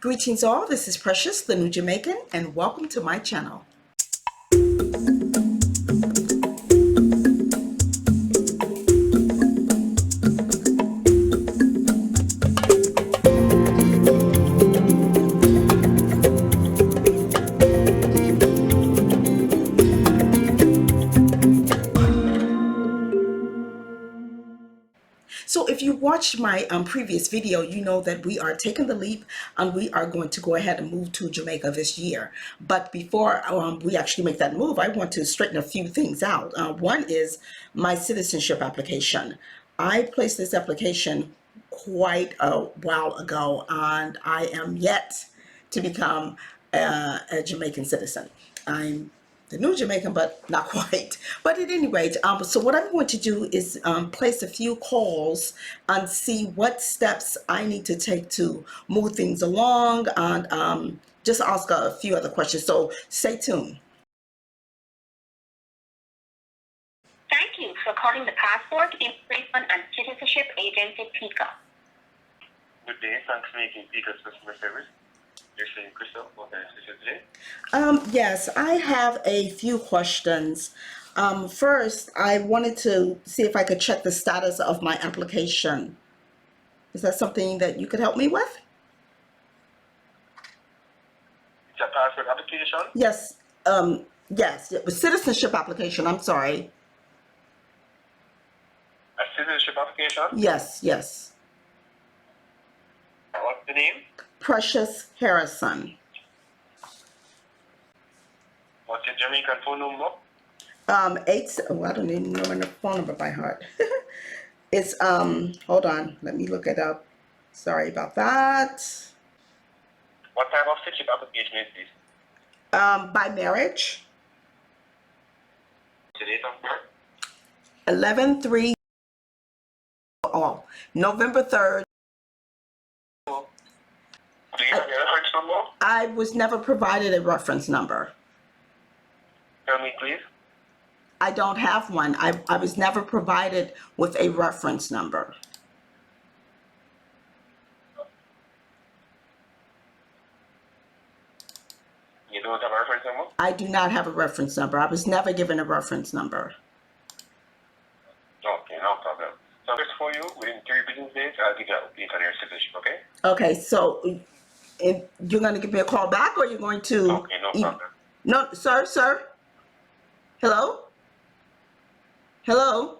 Greetings all, this is Precious, the New Jamaican, and welcome to my channel. So if you watched my previous video, you know that we are taking the leap and we are going to go ahead and move to Jamaica this year. But before we actually make that move, I want to straighten a few things out. One is my citizenship application. I placed this application quite a while ago and I am yet to become a Jamaican citizen. I'm the New Jamaican, but not quite. But at any rate, so what I'm going to do is place a few calls and see what steps I need to take to move things along and just ask a few other questions. So stay tuned. Thank you for calling the Passport, Immigration and Citizenship Agency, PICA. Good day, thanks for making PICA's customer service. You're saying Crystal, what can I assist you today? Yes, I have a few questions. First, I wanted to see if I could check the status of my application. Is that something that you could help me with? It's a passport application? Yes, yes, it was citizenship application, I'm sorry. A citizenship application? Yes. What's the name? Precious Harrison. What's your Jamaican phone number? I don't even know my phone number by heart. It's hold on, let me look it up. Sorry about that. What type of citizenship application is this? By marriage. The date of birth? 11/3. Oh, November 3rd. Do you have your reference number? I was never provided a reference number. Tell me, please. I don't have one. I was never provided with a reference number. You don't have a reference number? I do not have a reference number. I was never given a reference number. Okay, no problem. So this for you, within 3 business days, I'll give you an update on your citizenship, okay? Okay, so you're going to give me a call back or you're going to... Okay, no problem. No, sir? Hello? So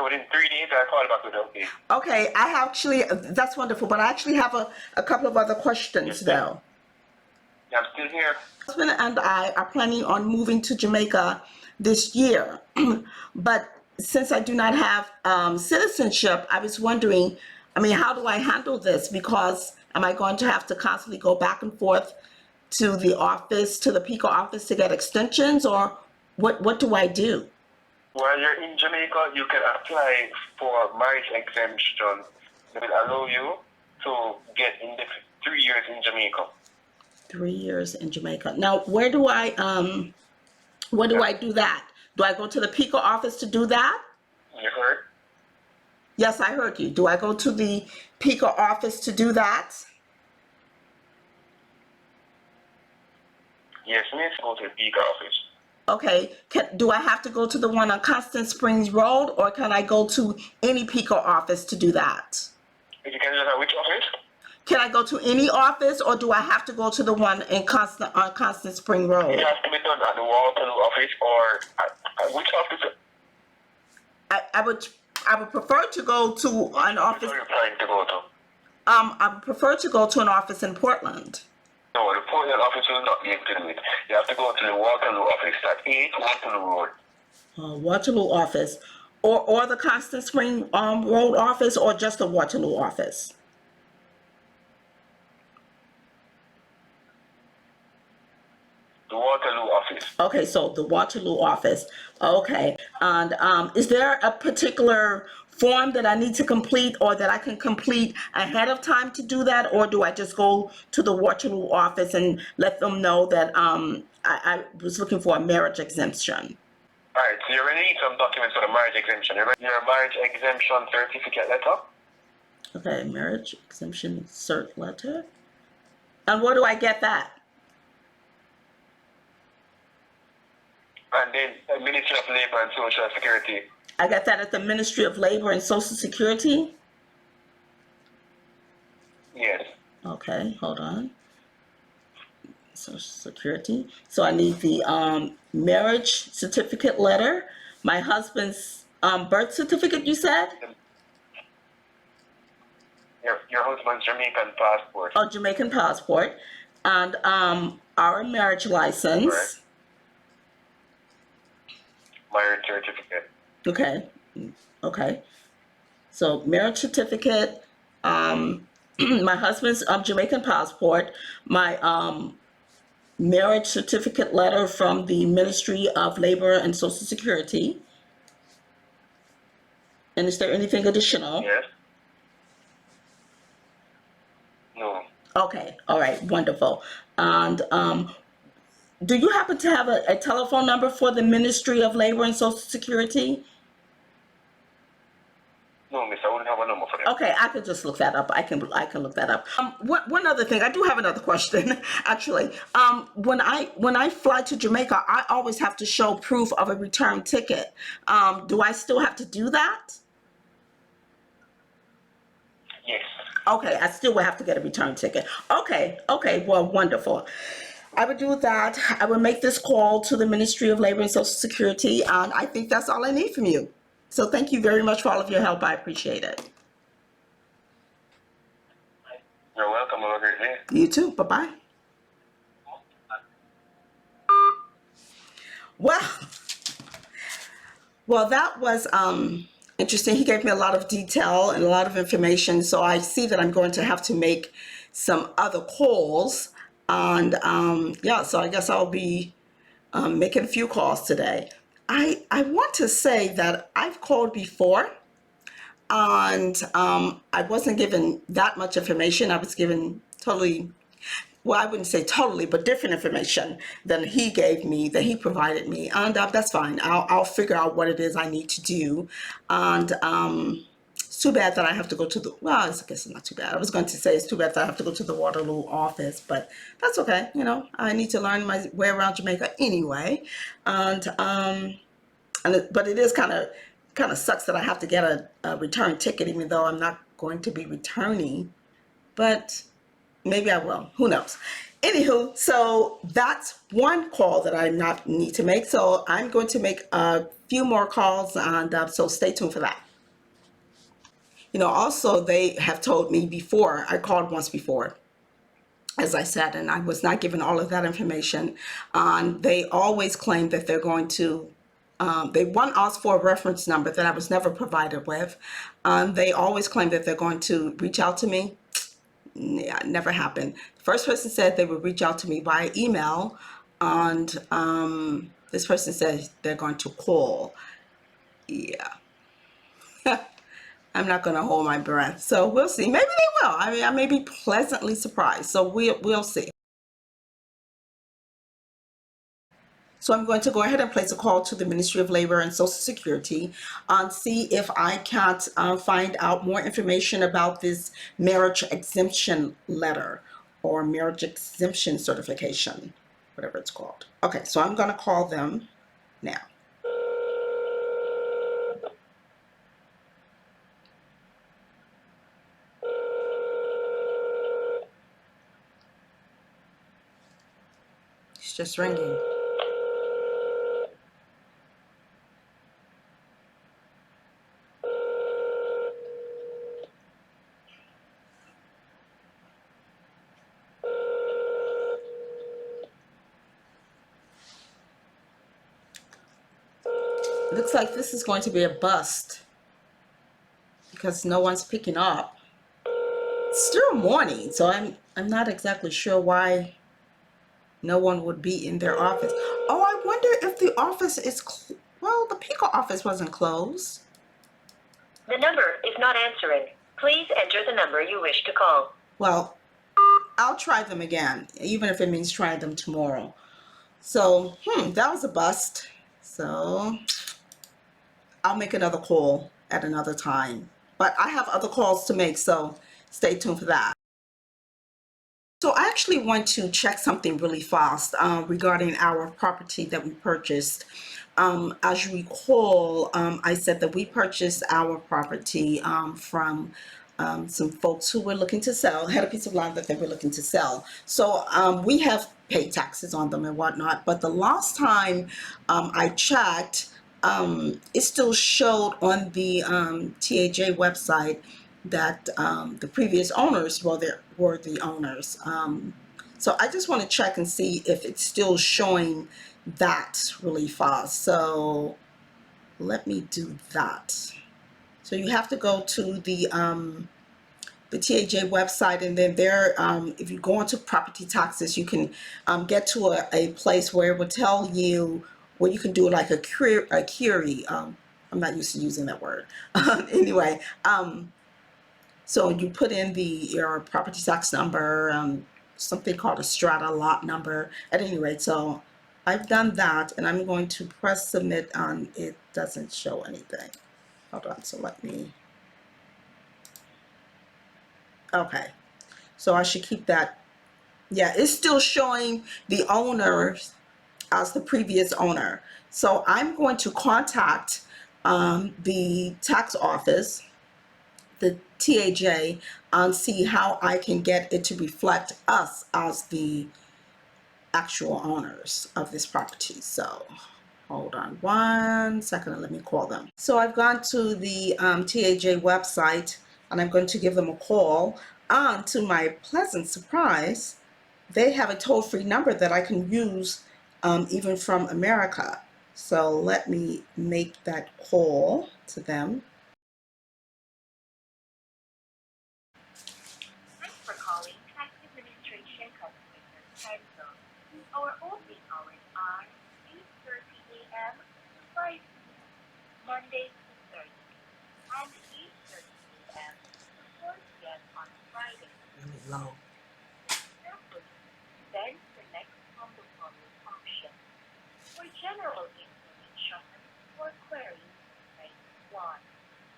within 3 days, I'll call back with an update. Okay, I actually, that's wonderful, but I actually have a couple of other questions though. Yeah, I'm still here. My husband and I are planning on moving to Jamaica this year, but since I do not have citizenship, I was wondering, how do I handle this? Because am I going to have to constantly go back and forth to the office, to the PICA office to get extensions, or what do I do? While you're in Jamaica, you can apply for marriage exemption that will allow you to get in the 3 years in Jamaica. 3 years in Jamaica. Now, where do I do that? Do I go to the PICA office to do that? You heard? Yes, I heard you. Do I go to the PICA office to do that? Yes, you need to go to the PICA office. Okay. Do I have to go to the one on Constant Springs Road, or can I go to any PICA office to do that? If you can do that, which office? Can I go to any office, or do I have to go to the one in on Constant Spring Road? It has to be done at the Waterloo office or at which office? I would prefer to go to an office. Where are you planning to go to? I would prefer to go to an office in Portland. No, the Portland office will not be able to do it. You have to go to the Waterloo office at 8 Waterloo Road. Waterloo office, or the Constant Spring Road office, or just the Waterloo office. The Waterloo office. Okay, so the Waterloo office. Okay, and is there a particular form that I need to complete or that I can complete ahead of time to do that, or do I just go to the Waterloo office and let them know that I was looking for a marriage exemption? All right, so you're going to need some documents for the marriage exemption. Your marriage exemption certificate letter. Okay, marriage exemption cert letter. And where do I get that? And then Ministry of Labor and Social Security. I got that at the Ministry of Labor and Social Security. Yes. Okay, hold on. Social Security. So I need the marriage certificate letter, my husband's birth certificate, you said? Your husband's Jamaican passport. Oh, Jamaican passport. And our marriage license. Correct. Marriage certificate. Okay. Okay. So marriage certificate, my husband's Jamaican passport, my marriage certificate letter from the Ministry of Labor and Social Security. And is there anything additional? Yes. No. Okay. All right. Wonderful. And do you happen to have a telephone number for the Ministry of Labor and Social Security? No, miss, I wouldn't have a number for them. Okay, I could just look that up. I can look that up. One other thing, I do have another question, actually. When I fly to Jamaica, I always have to show proof of a return ticket. Do I still have to do that? Yes. Okay, I still will have to get a return ticket. Okay, well, wonderful. I would do that. I would make this call to the Ministry of Labor and Social Security, and I think that's all I need from you. So thank you very much for all of your help. I appreciate it. You're welcome. Have a great day. You too. Bye-bye. Well, that was interesting. He gave me a lot of detail and a lot of information. So I see that I'm going to have to make some other calls. And yeah, so I guess I'll be making a few calls today. I want to say that I've called before, and I wasn't given that much information. I was given totally, well, I wouldn't say totally, but different information than he gave me, that he provided me. And that's fine. I'll figure out what it is I need to do. And it's too bad that I have to go to the, well, I guess it's not too bad. I was going to say it's too bad that I have to go to the Waterloo office, but that's okay. You know, I need to learn my way around Jamaica anyway. And but it is kind of sucks that I have to get a return ticket, even though I'm not going to be returning. But maybe I will. Who knows? Anywho, so that's one call that I not need to make. So I'm going to make a few more calls, and so stay tuned for that. You know, also they have told me before, I called once before, as I said, and I was not given all of that information. They always claim that they're going to, they want us for a reference number that I was never provided with. They always claim that they're going to reach out to me. Yeah, it never happened. The first person said they would reach out to me via email, and this person said they're going to call. Yeah. I'm not going to hold my breath. So we'll see. Maybe they will. I mean, I may be pleasantly surprised. So we'll see. So I'm going to go ahead and place a call to the Ministry of Labor and Social Security and see if I can't find out more information about this marriage exemption letter or marriage exemption certification, whatever it's called. Okay, so I'm going to call them now. It's just ringing. Looks like this is going to be a bust because no one's picking up. It's still morning, so I'm not exactly sure why no one would be in their office. Oh, I wonder if the office is, well, the PICA office wasn't closed. The number is not answering. Please enter the number you wish to call. Well, I'll try them again, even if it means trying them tomorrow. So, that was a bust. So, I'll make another call at another time. but I have other calls to make, so stay tuned for that. So I actually want to check something really fast regarding our property that we purchased. As you recall, I said that we purchased our property from some folks who were looking to sell, had a piece of land that they were looking to sell. So we have paid taxes on them and whatnot, but the last time I checked, it still showed on the TAJ website that the previous owners were the owners. So I just want to check and see if it's still showing that really fast. So let me do that. So you have to go to the TAJ website, and then there, if you go onto property taxes, you can get to a place where it will tell you where you can do like a query. I'm not used to using that word. Anyway, so you put in your property tax number, something called a strata lot number. At any rate, so I've done that, and I'm going to press submit on. It doesn't show anything. Hold on. So let me. Okay. So I should keep that. Yeah, it's still showing the owners as the previous owner. So I'm going to contact the tax office, the TAJ, and see how I can get it to reflect us as the actual owners of this property. So hold on 1 second and let me call them. So I've gone to the TAJ website and I'm going to give them a call. And to my pleasant surprise, they have a toll-free number that I can use even from America. So let me make that call to them. Thanks for calling Tax Administration Customer Service Zone. Our opening hours are 8:30 a.m. to 5 p.m. Monday to Thursday, and 8:30 a.m. to 4 p.m. on Friday. Really low. Carefully, then select from the following option. For general information or queries, press 1.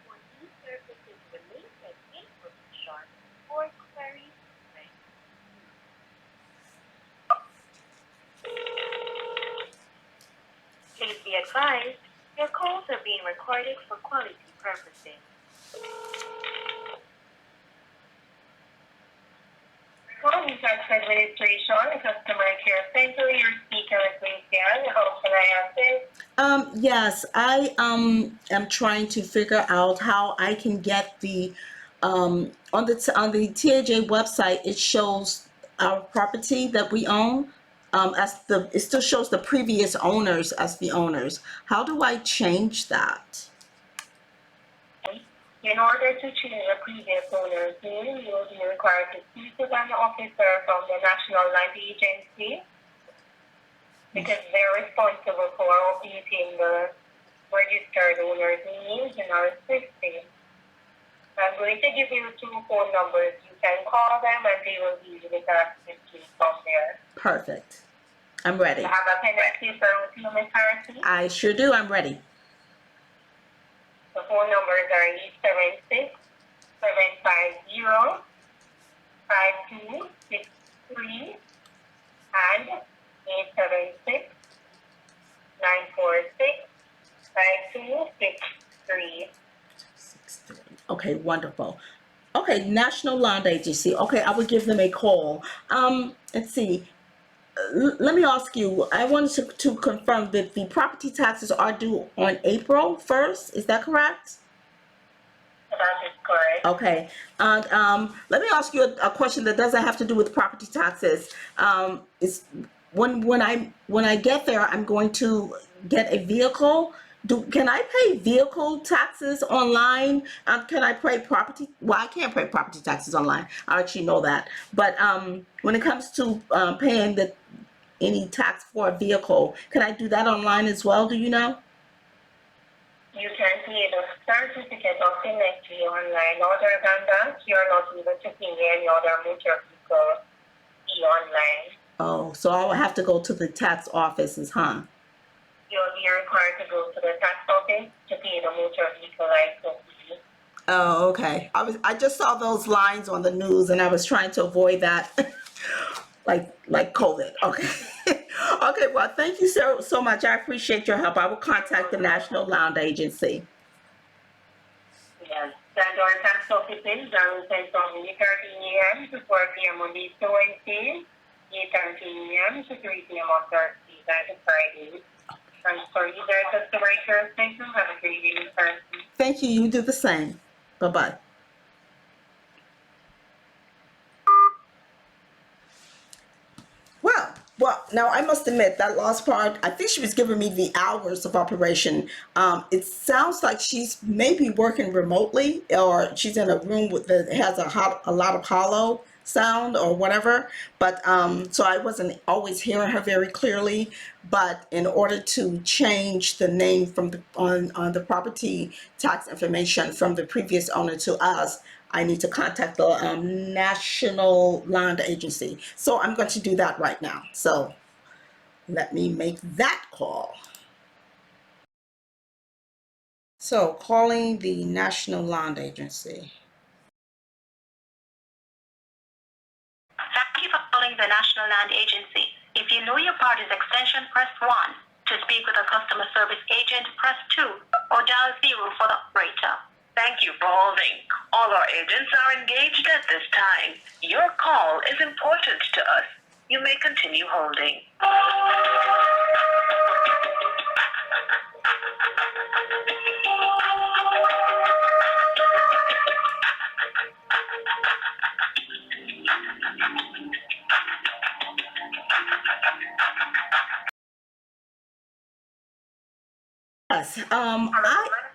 For new services related information or queries, press 2. Please be advised, your calls are being recorded for quality purposes. Calling Tax Administration, Customer Care Center, you're speaking with Lucian. How can I help you? Yes, I am trying to figure out how I can get the on the TAJ website. It shows our property that we own as it still shows the previous owners as the owners. How do I change that? In order to change the previous owner's name, you will be required to speak with an officer from the National Land Agency because they're responsible for updating the registered owner's names in our system. I'm going to give you 2 phone numbers. You can call them and they will be able to assist you from there. Perfect. I'm ready. You have a pen and paper with you, Ms. Harrison? I sure do. I'm ready. The phone numbers are 876-750-5263 and 876-946-5263. Okay, wonderful. Okay, National Land Agency. Okay, I will give them a call. Let's see. Let me ask you. I wanted to confirm that the property taxes are due on April 1st. Is that correct? That is correct. Okay, and let me ask you a question that doesn't have to do with property taxes. Is when I get there, I'm going to get a vehicle. Can I pay vehicle taxes online? Can I pay property? Well, I can't pay property taxes online. I actually know that. But when it comes to paying any tax for a vehicle, can I do that online as well? Do you know? You can pay the certificate of tenancy online. Other than that, you're not able to pay any other motor vehicle fee online. Oh, so I will have to go to the tax offices, huh? You'll be required to go to the tax office to pay the motor vehicle license fee. Oh, okay. I just saw those lines on the news and I was trying to avoid that. like COVID. Okay. Okay, well, thank you so much. I appreciate your help. I will contact the National Land Agency. Yes. That our tax offices are open from 8:30 a.m. to 4 p.m. on these two Wednesdays, 8:30 a.m. to 3 p.m. on Thursdays and Fridays. And for either customer jurisdiction, have a great evening, person. Thank you. You do the same. Bye-bye. Well, now I must admit that last part, I think she was giving me the hours of operation. It sounds like she's maybe working remotely or she's in a room that has a lot of hollow sound or whatever. But so I wasn't always hearing her very clearly. But in order to change the name from on the property tax information from the previous owner to us, I need to contact the National Land Agency. So I'm going to do that right now. So let me make that call. So calling the National Land Agency. Thank you for calling the National Land Agency. If you know your party's extension, press 1. To speak with a customer service agent, press 2 or dial 0 for the operator. Thank you for holding. All our agents are engaged at this time. Your call is important to us. You may continue holding. Yes.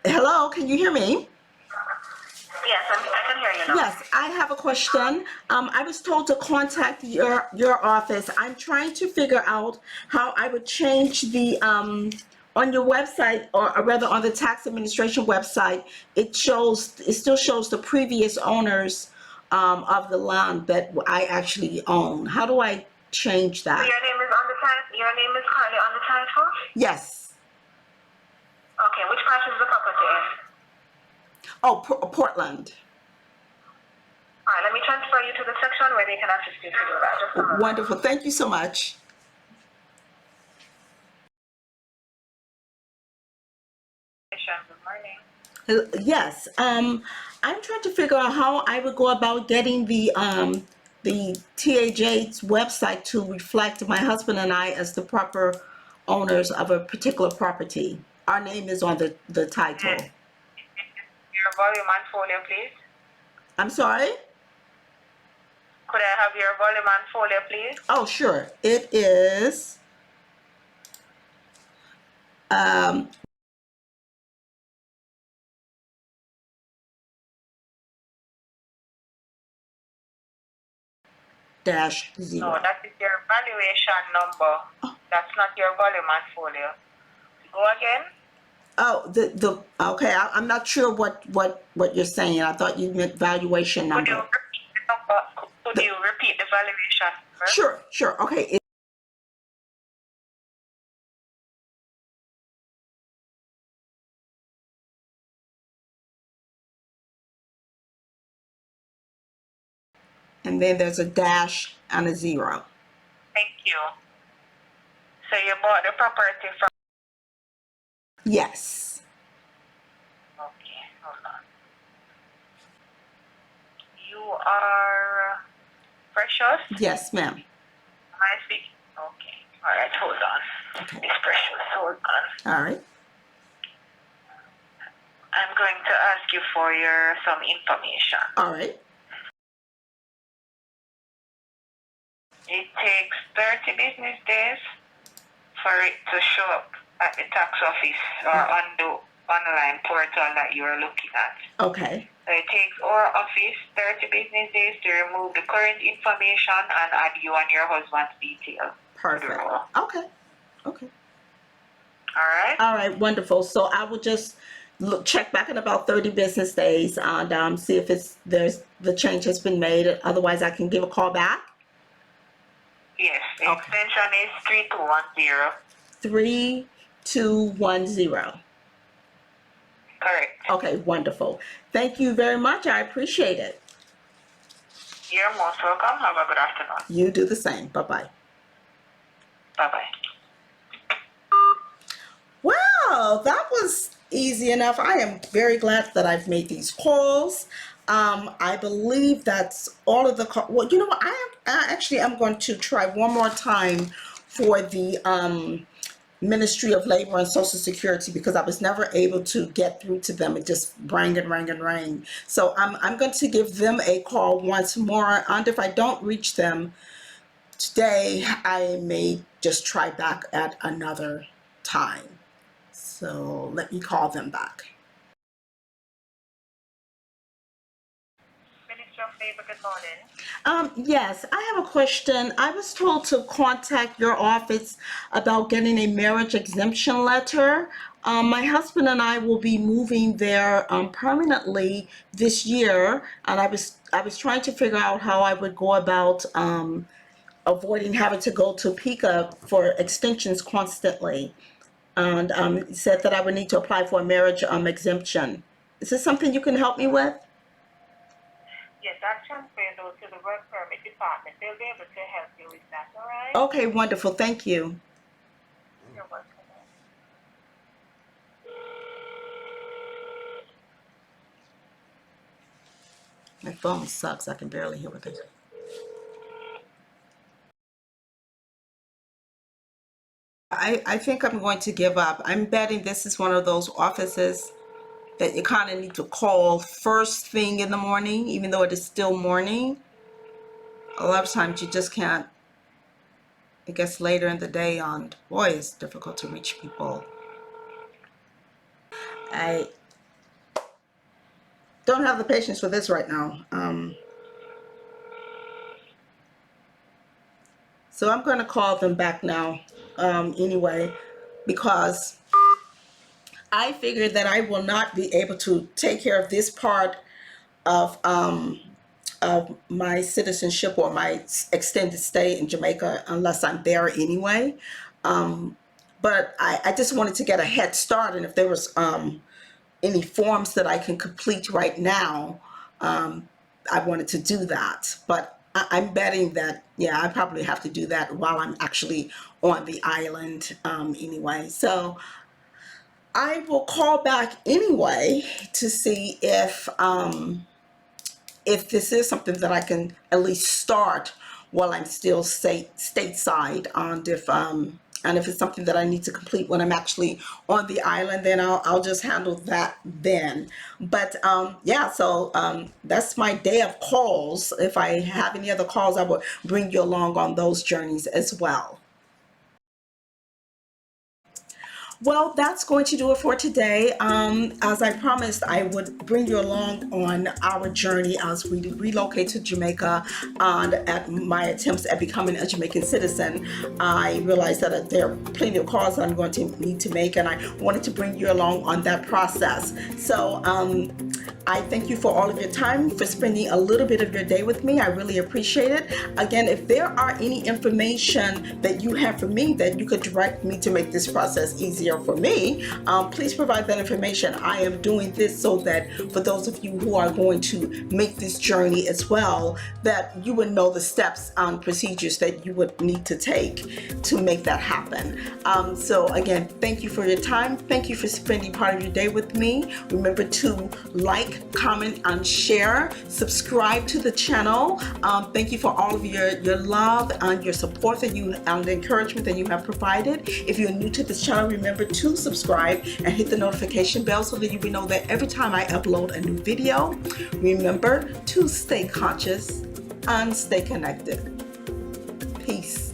Hello, can you hear me? Yes, I can hear you now. Yes, I have a question. I was told to contact your office. I'm trying to figure out how I would change the on your website, or rather on the tax administration website. It still shows the previous owners of the land that I actually own. How do I change So that? your name is on the title? Your name is currently on the title? Yes. Okay, which part is the property in? Oh, Portland. All right, let me transfer you to the section where they can assist you to do that. Just a moment. Wonderful. Thank you so much. Good morning. Yes. I'm trying to figure out how I would go about getting the TAJ's website to reflect my husband and I as the proper owners of a particular property. Our name is on the title. Your volume and folio, please. I'm sorry? Could I have your volume and folio, please? Oh, sure. It is -0. No, that is your valuation number. That's not your volume and folio. Go again. Oh, okay. I'm not sure what you're saying. I thought you meant valuation Could you number. repeat the number? Could you repeat the valuation number? Sure. Okay. And then there's a dash and a 0. Thank you. So you bought the property from... Yes. Okay, hold on. You are Precious? Yes, ma'am. Am I speaking? Okay. All right, hold on. Okay. It's Precious, hold on. All right. I'm going to ask you for some information. All right. It takes 30 business days for it to show up at the tax office or on the online portal that you're looking at. Okay. So it takes our office 30 business days to remove the current information and add you and your husband's details. Perfect. Okay. Okay. All right? All right. Wonderful. So I will just check back in about 30 business days and see if the change has been made. Otherwise, I can give a call back. Yes. The extension is 3210. 3210. correct. Okay, wonderful. Thank you very much. I appreciate it. You're most welcome. Have a good afternoon. You do the same. Bye-bye. Bye-bye. Well, that was easy enough. I am very glad that I've made these calls. I believe that's all of the call. Well, you know what? I'm going to try one more time for the Ministry of Labor and Social Security, because I was never able to get through to them. It just rang and rang and rang. So I'm going to give them a call once more. And if I don't reach them today, I may just try back at another time. So let me call them back. Minister of Labor, good morning. Yes, I have a question. I was told to contact your office about getting a marriage exemption letter. My husband and I will be moving there permanently this year, and I was trying to figure out how I would go about avoiding having to go to PICA for extensions constantly. And it said that I would need to apply for a marriage exemption. Is this something you can help me with? Yes, I'll transfer those to the work permit department. They'll be able to help you with that, all right? Okay, wonderful. Thank you. You're welcome. My phone sucks. I can barely hear what they say. I think I'm going to give up. I'm betting this is one of those offices that you kind of need to call first thing in the morning, even though it is still morning. A lot of times you just can't. It gets later in the day on. Boy, it's difficult to reach people. I don't have the patience for this right now. So I'm going to call them back now anyway, because I figured that I will not be able to take care of this part of my citizenship or my extended stay in Jamaica unless I'm there anyway. But I just wanted to get a head start, and if there was any forms that I can complete right now, I wanted to do that. But I'm betting that, yeah, I probably have to do that while I'm actually on the island anyway. So I will call back anyway to see if this is something that I can at least start while I'm still stateside, and if it's something that I need to complete when I'm actually on the island, then I'll just handle that then. But yeah, so that's my day of calls. If I have any other calls, I will bring you along on those journeys as well. Well, that's going to do it for today. As I promised, I would bring you along on our journey as we relocate to Jamaica and at my attempts at becoming a Jamaican citizen. I realized that there are plenty of calls that I'm going to need to make, and I wanted to bring you along on that process. So I thank you for all of your time, for spending a little bit of your day with me. I really appreciate it. Again, if there are any information that you have for me that you could direct me to make this process easier for me, please provide that information. I am doing this so that for those of you who are going to make this journey as well, that you would know the steps and procedures that you would need to take to make that happen. So again, thank you for your time. Thank you for spending part of your day with me. Remember to like, comment, and share. Subscribe to the channel. Thank you for all of your love and your support and the encouragement that you have provided. If you're new to this channel, remember to subscribe and hit the notification bell so that you will know that every time I upload a new video. Remember to stay conscious and stay connected. Peace.